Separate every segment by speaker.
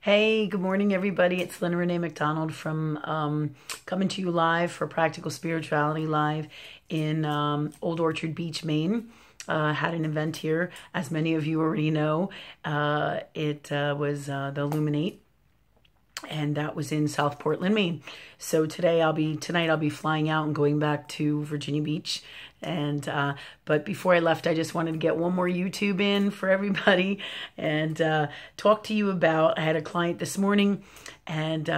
Speaker 1: Hey, good morning, everybody. It's Lynn Renee McDonald from coming to you live for Practical Spirituality Live in Old Orchard Beach, Maine. Had an event here, as many of you already know. It was the Illuminate, and that was in South Portland, Maine. So tonight I'll be flying out and going back to Virginia Beach. And but before I left, I just wanted to get one more YouTube in for everybody and talk to you about. I had a client this morning, and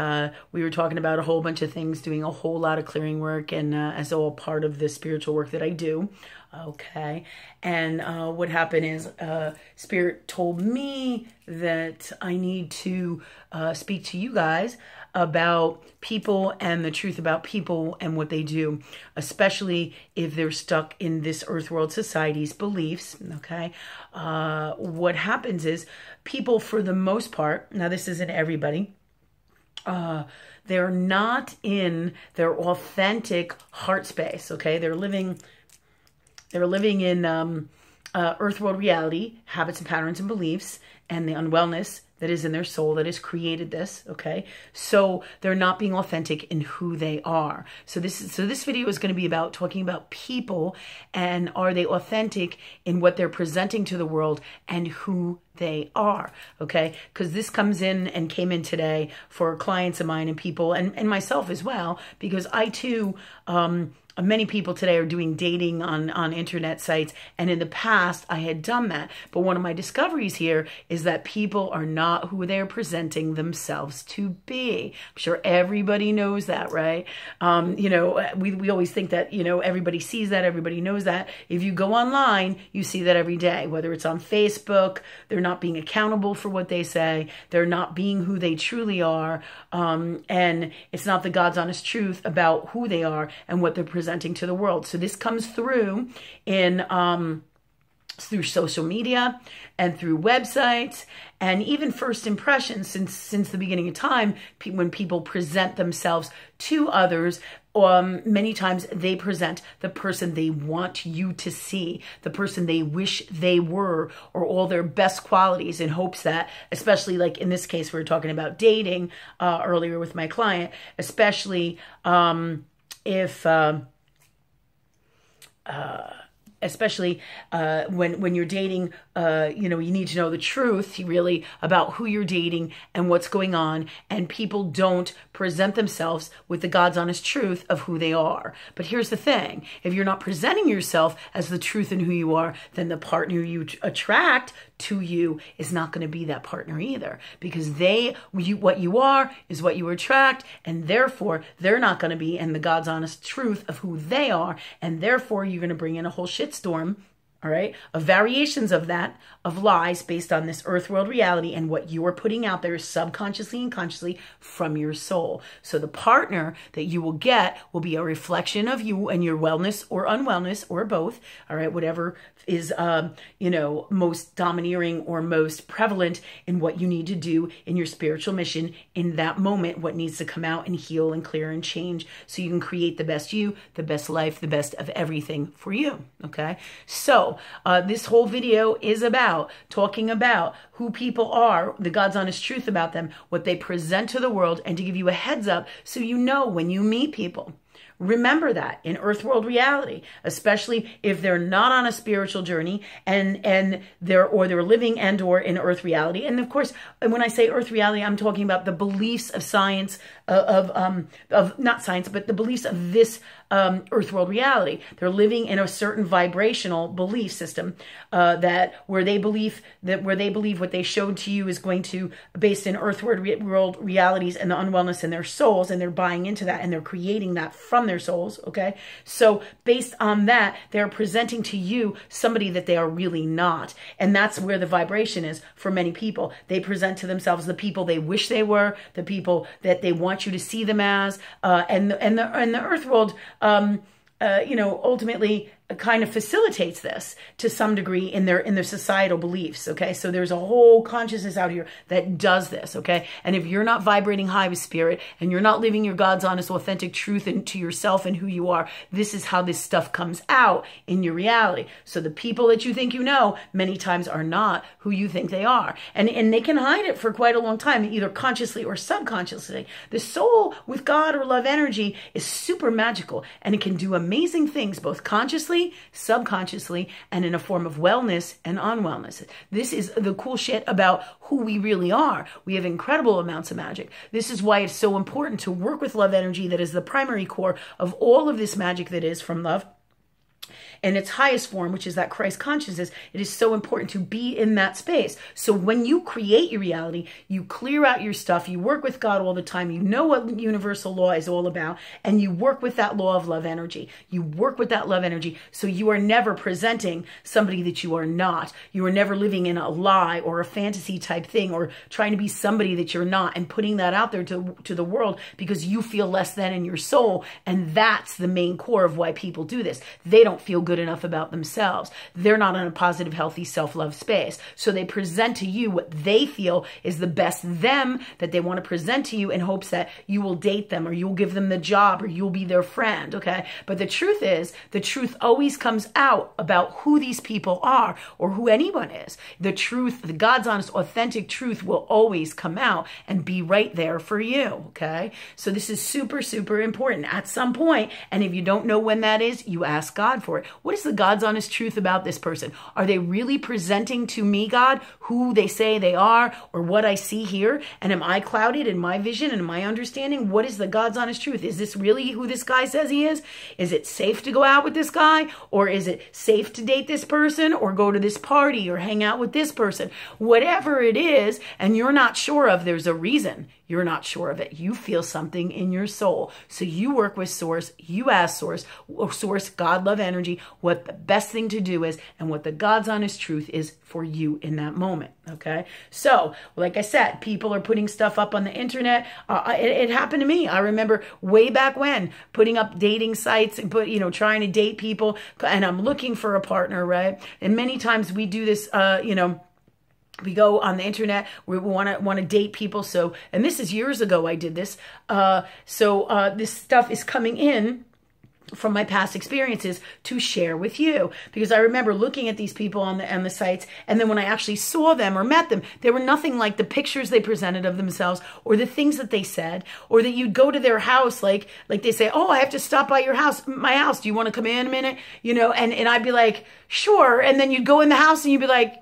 Speaker 1: we were talking about a whole bunch of things, doing a whole lot of clearing work, and as all part of the spiritual work that I do. Okay, and what happened is Spirit told me that I need to speak to you guys about people and the truth about people and what they do, especially if they're stuck in this earth world society's beliefs. Okay, what happens is people, for the most part, now this isn't everybody, they're not in their authentic heart space. Okay, they're living in earth world reality, habits and patterns and beliefs, and the unwellness that is in their soul that has created this. Okay, so they're not being authentic in who they are. So this video is going to be about talking about people, and are they authentic in what they're presenting to the world and who they are. Okay, because this comes in and came in today for clients of mine and people and myself as well, because I too many people today are doing dating on internet sites, and in the past I had done that. But one of my discoveries here is that people are not who they're presenting themselves to be. I'm sure everybody knows that, right? You know, we always think that, you know, everybody sees that, everybody knows that. If you go online, you see that every day, whether it's on Facebook. They're not being accountable for what they say. They're not being who they truly are. And it's not the God's honest truth about who they are and what they're presenting to the world. So this comes through in through social media and through websites, and even first impressions since the beginning of time. When people present themselves to others, many times they present the person they want you to see, the person they wish they were, or all their best qualities, in hopes that, especially like in this case, we were talking about dating earlier with my client, especially if when you're dating, you know, you need to know the truth really about who you're dating and what's going on. And people don't present themselves with the God's honest truth of who they are. But here's the thing: if you're not presenting yourself as the truth in who you are, then the partner you attract to you is not going to be that partner either, because what you are is what you attract, and therefore they're not going to be in the God's honest truth of who they are, and therefore you're going to bring in a whole shitstorm, all right, of variations of that, of lies based on this earth world reality and what you are putting out there subconsciously and consciously from your soul. So the partner that you will get will be a reflection of you and your wellness or unwellness, or both, all right, whatever is, you know, most domineering or most prevalent in what you need to do in your spiritual mission in that moment, what needs to come out and heal and clear and change, so you can create the best you, the best life, the best of everything for you. Okay, so this whole video is about talking about who people are, the God's honest truth about them, what they present to the world, and to give you a heads up so you know when you meet people. Remember that in earth world reality, especially if they're not on a spiritual journey and they're living and or in earth reality. And of course, when I say earth reality, I'm talking about the beliefs of science, of not science, but the beliefs of this earth world reality. They're living in a certain vibrational belief system where they believe what they showed to you is going to, based in earth world realities and the unwellness in their souls, and they're buying into that and they're creating that from their souls. Okay, so based on that, they're presenting to you somebody that they are really not, and that's where the vibration is for many people. They present to themselves the people they wish they were, the people that they want you to see them as, and the earth world, you know, ultimately kind of facilitates this to some degree in their societal beliefs. Okay, so there's a whole consciousness out here that does this. Okay, and if you're not vibrating high with spirit and you're not living your God's honest, authentic truth into yourself and who you are, this is how this stuff comes out in your reality. So the people that you think you know many times are not who you think they are, and they can hide it for quite a long time, either consciously or subconsciously. The soul with God or love energy is super magical, and it can do amazing things both consciously, subconsciously, and in a form of wellness and unwellness. This is the cool shit about who we really are. We have incredible amounts of magic. This is why it's so important to work with love energy, that is the primary core of all of this magic that is from love. In its highest form, which is that Christ consciousness, it is so important to be in that space. So when you create your reality, you clear out your stuff, you work with God all the time, you know what universal law is all about, and you work with that law of love energy. You work with that love energy, so you are never presenting somebody that you are not. You are never living in a lie or a fantasy type thing, or trying to be somebody that you're not and putting that out there to the world because you feel less than in your soul. And that's the main core of why people do this. They don't feel good enough about themselves. They're not in a positive, healthy self-love space. So they present to you what they feel is the best them that they want to present to you in hopes that you will date them, or you'll give them the job, or you'll be their friend. Okay. But the truth is, the truth always comes out about who these people are, or who anyone is. The truth, the God's honest, authentic truth will always come out and be right there for you. Okay. So this is super, super important at some point. And if you don't know when that is, you ask God for it. What is the God's honest truth about this person? Are they really presenting to me, God, who they say they are, or what I see here? And am I clouded in my vision and my understanding? What is the God's honest truth? Is this really who this guy says he is? Is it safe to go out with this guy? Or is it safe to date this person, or go to this party, or hang out with this person? Whatever it is, and you're not sure of, there's a reason you're not sure of it. You feel something in your soul. So you work with Source. You ask Source, God, love energy, what the best thing to do is, and what the God's honest truth is for you in that moment. Okay. So like I said, people are putting stuff up on the internet. It happened to me. I remember way back when, putting up dating sites and trying to date people, and I'm looking for a partner. Right. And many times we do this, we go on the internet, we want to date people. So, and this is years ago I did this. This stuff is coming in from my past experiences to share with you, because I remember looking at these people on the sites, and then when I actually saw them or met them, they were nothing like the pictures they presented of themselves, or the things that they said, or that you'd go to their house, like they say, oh, I have to stop by my house. Do you want to come in a minute? And I'd be like, sure. And then you'd go in the house and you'd be like,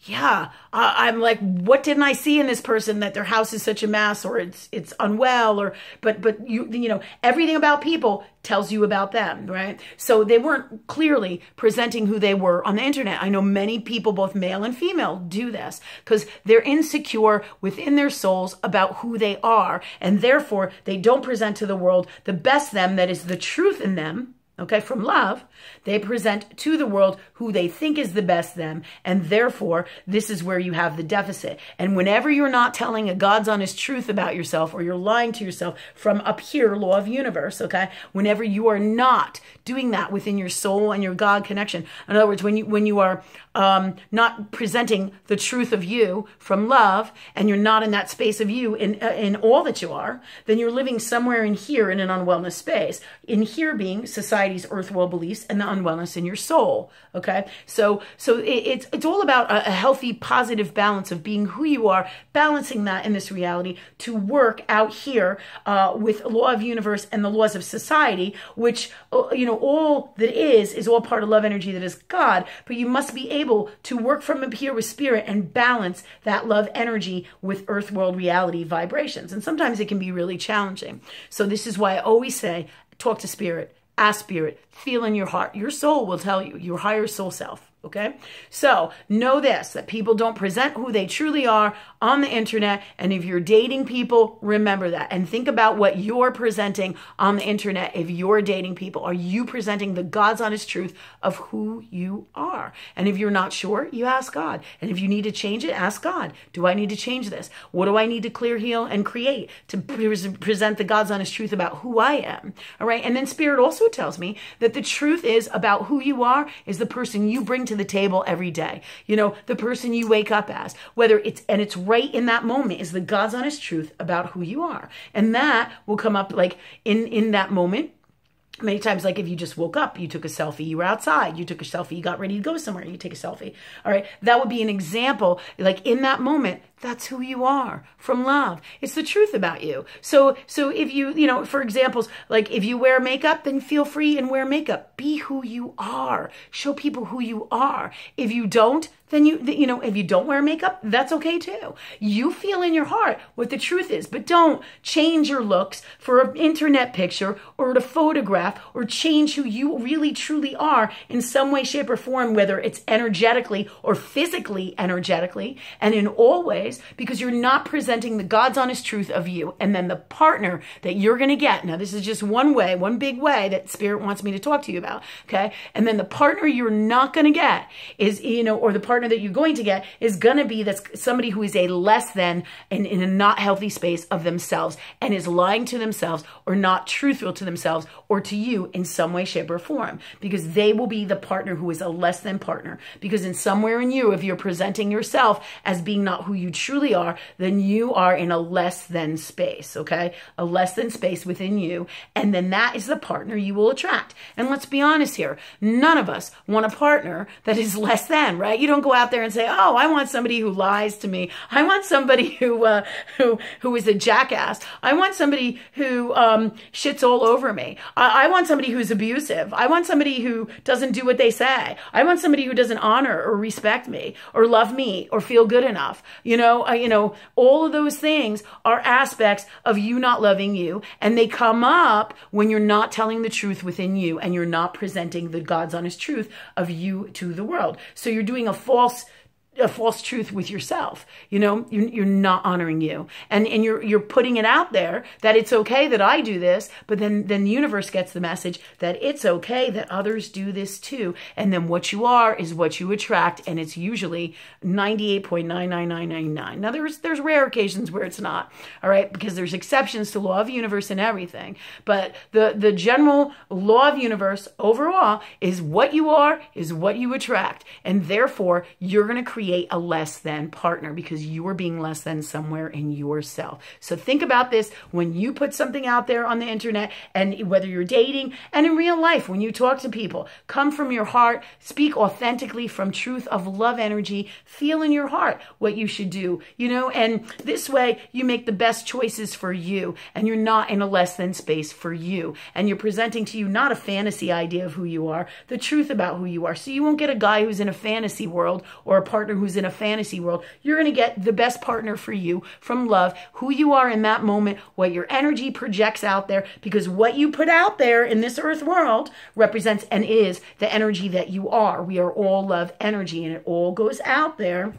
Speaker 1: yeah, I'm like, what didn't I see in this person that their house is such a mess, or it's unwell, but you everything about people tells you about them, right? So they weren't clearly presenting who they were on the internet. I know many people, both male and female, do this because they're insecure within their souls about who they are, and therefore they don't present to the world the best them that is the truth in them. Okay, from love, they present to the world who they think is the best them, and therefore, this is where you have the deficit. And whenever you're not telling a God's honest truth about yourself, or you're lying to yourself from up here, law of universe, okay, whenever you are not doing that within your soul and your God connection, in other words, when you are not presenting the truth of you from love, and you're not in that space of you in all that you are, then you're living somewhere in here in an unwellness space. In here being society's earth world beliefs, and the unwellness in your soul. Okay, so it's all about a healthy, positive balance of being who you are, balancing that in this reality to work out here with law of universe and the laws of society, which all that is all part of love energy that is God. But you must be able to work from up here with spirit and balance that love energy with earth world reality vibrations. And sometimes it can be really challenging. So this is why I always say, talk to spirit, ask spirit, feel in your heart. Your soul will tell you, your higher soul self. Okay? So know this, that people don't present who they truly are on the internet. And if you're dating people, remember that. And think about what you're presenting on the internet. If you're dating people, are you presenting the God's honest truth of who you are? And if you're not sure, you ask God. And if you need to change it, ask God. Do I need to change this? What do I need to clear, heal, and create to present the God's honest truth about who I am? All right. And then Spirit also tells me that the truth is about who you are is the person you bring to the table every day. You know, the person you wake up as, whether it's right in that moment is the God's honest truth about who you are. And that will come up like in that moment. Many times, like if you just woke up, you took a selfie, you were outside, you took a selfie, you got ready to go somewhere, you take a selfie. All right. That would be an example. Like in that moment, that's who you are from love. It's the truth about you. So if you for examples, like if you wear makeup, then feel free and wear makeup. Be who you are. Show people who you are. If you don't, then if you don't wear makeup, that's okay too. You feel in your heart what the truth is, but don't change your looks for an internet picture or to photograph or change who you really truly are in some way, shape, or form, whether it's energetically or physically energetically, and in all ways, because you're not presenting the God's honest truth of you. And then the partner that you're going to get, now this is just one way, one big way that Spirit wants me to talk to you about, okay? And then the partner you're not going to get is, or the partner that you're going to get is going to be that's somebody who is a less than and in a not healthy space of themselves and is lying to themselves or not truthful to themselves or to you in some way, shape, or form, because they will be the partner who is a less than partner. Because in somewhere in you, if you're presenting yourself as being not who you truly are, then you are in a less than space, okay? A less than space within you. And then that is the partner you will attract. And let's be honest here. None of us want a partner that is less than, right? You don't go out there and say, oh, I want somebody who lies to me. I want somebody who is a jackass. I want somebody who shits all over me. I want somebody who's abusive. I want somebody who doesn't do what they say. I want somebody who doesn't honor or respect me or love me or feel good enough. All of those things are aspects of you not loving you, and they come up when you're not telling the truth within you and you're not presenting the God's honest truth of you to the world. So you're doing a false truth with yourself. You're not honoring you, and you're putting it out there that it's okay that I do this, but then the universe gets the message that it's okay that others do this too. And then what you are is what you attract, and it's usually 98.99999. Now there's rare occasions where it's not, all right, because there's exceptions to law of universe and everything. But the general law of universe overall is what you are is what you attract, and therefore you're going to create a less than partner because you are being less than somewhere in yourself. So think about this when you put something out there on the internet, and whether you're dating and in real life, when you talk to people, come from your heart, speak authentically from truth of love energy, feel in your heart what you should do, and this way you make the best choices for you, and you're not in a less than space for you, and you're presenting to you not a fantasy idea of who you are, the truth about who you are. So you won't get a guy who's in a fantasy world or a partner who's in a fantasy world. You're going to get the best partner for you from love, who you are in that moment, what your energy projects out there, because what you put out there in this earth world represents and is the energy that you are. We are all love energy, and it all goes out there.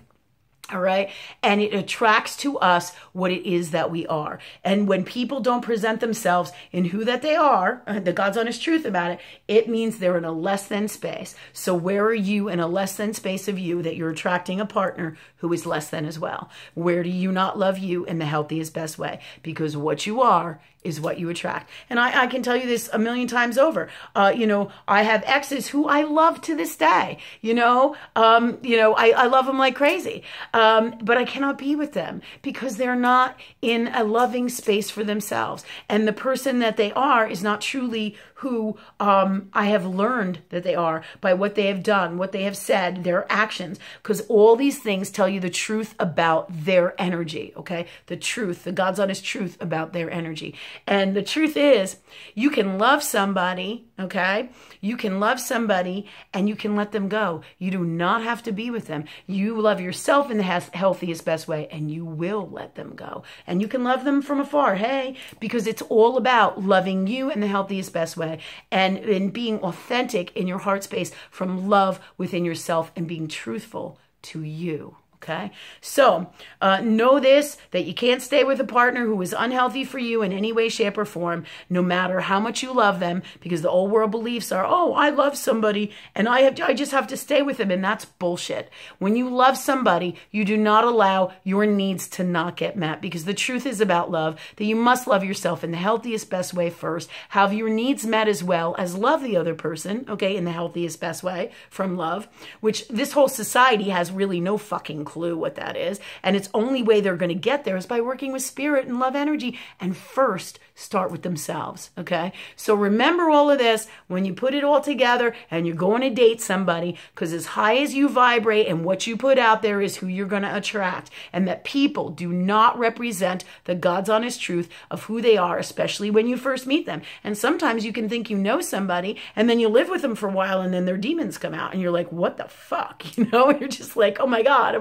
Speaker 1: All right. And it attracts to us what it is that we are. And when people don't present themselves in who that they are, the God's honest truth about it, it means they're in a less than space. So where are you in a less than space of you that you're attracting a partner who is less than as well? Where do you not love you in the healthiest, best way? Because what you are is what you attract. And I can tell you this a million times over. I have exes who I love to this day. I love them like crazy. But I cannot be with them because they're not in a loving space for themselves. And the person that they are is not truly who I have learned that they are by what they have done, what they have said, their actions, because all these things tell you the truth about their energy, okay? The truth, the God's honest truth about their energy. And the truth is, you can love somebody, okay? You can love somebody and you can let them go. You do not have to be with them. You love yourself in the healthiest, best way, and you will let them go. And you can love them from afar, hey, because it's all about loving you in the healthiest, best way, and in being authentic in your heart space from love within yourself and being truthful to you. Okay, so know this, that you can't stay with a partner who is unhealthy for you in any way, shape, or form, no matter how much you love them, because the old world beliefs are, oh, I love somebody and I just have to stay with them, and that's bullshit. When you love somebody, you do not allow your needs to not get met, because the truth is about love, that you must love yourself in the healthiest, best way first, have your needs met as well as love the other person, okay, in the healthiest, best way from love, which this whole society has really no fucking clue what that is. And its only way they're going to get there is by working with spirit and love energy, and first start with themselves. Okay. So remember all of this when you put it all together and you're going to date somebody, because as high as you vibrate and what you put out there is who you're going to attract, and that people do not represent the God's honest truth of who they are, especially when you first meet them. And sometimes you can think you know somebody and then you live with them for a while and then their demons come out and you're like, what the fuck? You know, you're just like, oh my God,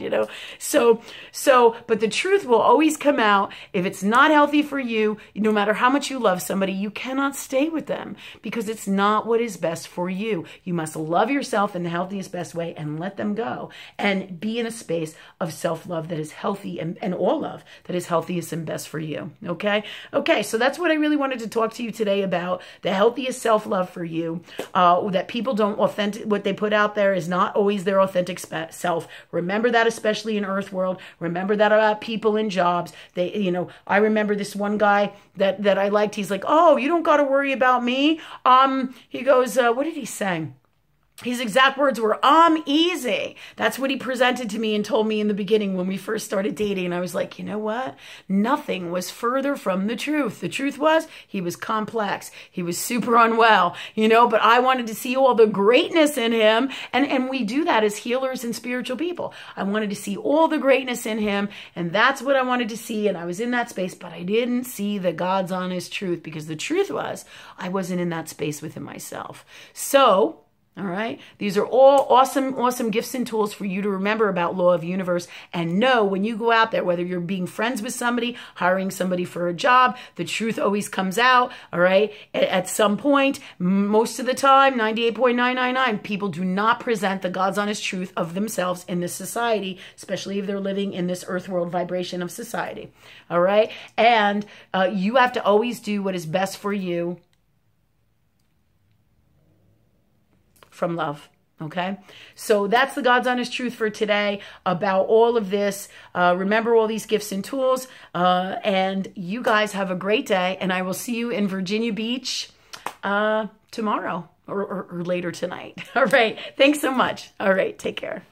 Speaker 1: you know? But the truth will always come out. If it's not healthy for you, no matter how much you love somebody, you cannot stay with them because it's not what is best for you. You must love yourself in the healthiest, best way and let them go, and be in a space of self-love that is healthy, and all love that is healthiest and best for you. Okay. Okay. So that's what I really wanted to talk to you today about, the healthiest self-love for you, that people don't what they put out there is not always their authentic self. Remember that, especially in Earth World. Remember that about people in jobs. They, you know, I remember this one guy that I liked. He's like, oh, you don't got to worry about me. He goes, what did he say? His exact words were, I'm easy. That's what he presented to me and told me in the beginning when we first started dating. And I was like, you know what? Nothing was further from the truth. The truth was he was complex. He was super unwell, you know, but I wanted to see all the greatness in him. And we do that as healers and spiritual people. I wanted to see all the greatness in him. And that's what I wanted to see. And I was in that space, but I didn't see the God's honest truth, because the truth was I wasn't in that space within myself. So, all right. These are all awesome, awesome gifts and tools for you to remember about law of universe, and know when you go out there, whether you're being friends with somebody, hiring somebody for a job, the truth always comes out. All right. At some point, most of the time, 98.999, people do not present the God's honest truth of themselves in this society, especially if they're living in this earth world vibration of society. All right. And you have to always do what is best for you from love. Okay. So that's the God's honest truth for today about all of this. Remember all these gifts and tools, and you guys have a great day, and I will see you in Virginia Beach tomorrow or later tonight. All right. Thanks so much. All right. Take care.